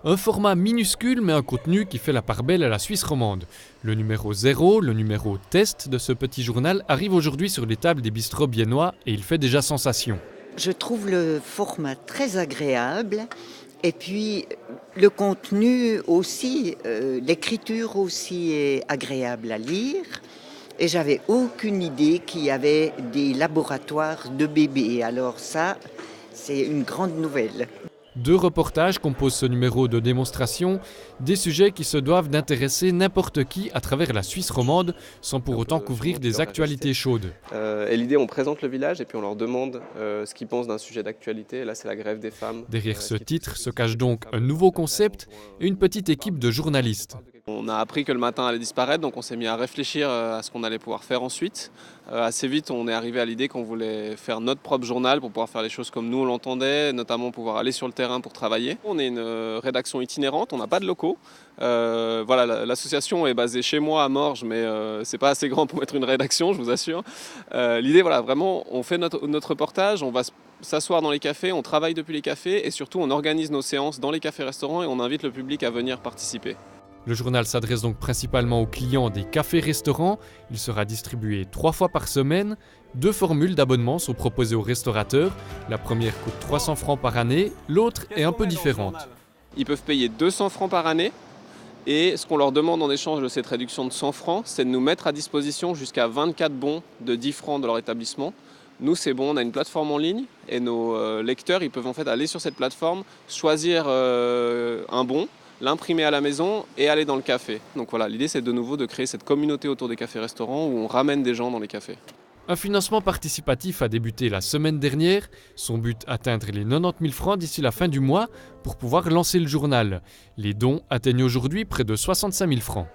Un format minuscule mais un contenu qui fait la part belle à la Suisse romande. Le numéro 0, le numéro test de ce petit journal arrive aujourd'hui sur les tables des bistrots biennois et il fait déjà sensation. Je trouve le format très agréable et puis le contenu aussi, l'écriture aussi est agréable à lire. Et j'avais aucune idée qu'il y avait des laboratoires de bébés. Alors ça, c'est une grande nouvelle. 2 reportages composent ce numéro de démonstration, des sujets qui se doivent d'intéresser n'importe qui à travers la Suisse romande, sans pour autant couvrir des actualités chaudes. Et l'idée, on présente le village et puis on leur demande ce qu'ils pensent d'un sujet d'actualité. Et là, c'est la grève des femmes. Derrière ce titre se cache donc un nouveau concept et une petite équipe de journalistes. On a appris que le matin allait disparaître, donc on s'est mis à réfléchir à ce qu'on allait pouvoir faire ensuite. Assez vite, on est arrivé à l'idée qu'on voulait faire notre propre journal pour pouvoir faire les choses comme nous on l'entendait, notamment pouvoir aller sur le terrain pour travailler. On est une rédaction itinérante, on n'a pas de locaux. L'association est basée chez moi à Morges, mais c'est pas assez grand pour mettre une rédaction, je vous assure. L'idée, vraiment, on fait notre reportage, on va s'asseoir dans les cafés, on travaille depuis les cafés et surtout on organise nos séances dans les cafés-restaurants et on invite le public à venir participer. Le journal s'adresse donc principalement aux clients des cafés-restaurants. Il sera distribué 3 fois par semaine. 2 formules d'abonnement sont proposées aux restaurateurs. La première coûte 300 francs par année, l'autre est un peu différente. Ils peuvent payer 200 francs par année et ce qu'on leur demande en échange de cette réduction de 100 francs, c'est de nous mettre à disposition jusqu'à 24 bons de 10 francs de leur établissement. Nous, c'est bon, on a une plateforme en ligne et nos lecteurs, ils peuvent en fait aller sur cette plateforme, choisir un bon, l'imprimer à la maison et aller dans le café. Donc voilà, l'idée c'est de nouveau de créer cette communauté autour des cafés-restaurants où on ramène des gens dans les cafés. Un financement participatif a débuté la semaine dernière. Son but, atteindre les 90 000 francs d'ici la fin du mois pour pouvoir lancer le journal. Les dons atteignent aujourd'hui près de 65 000 francs.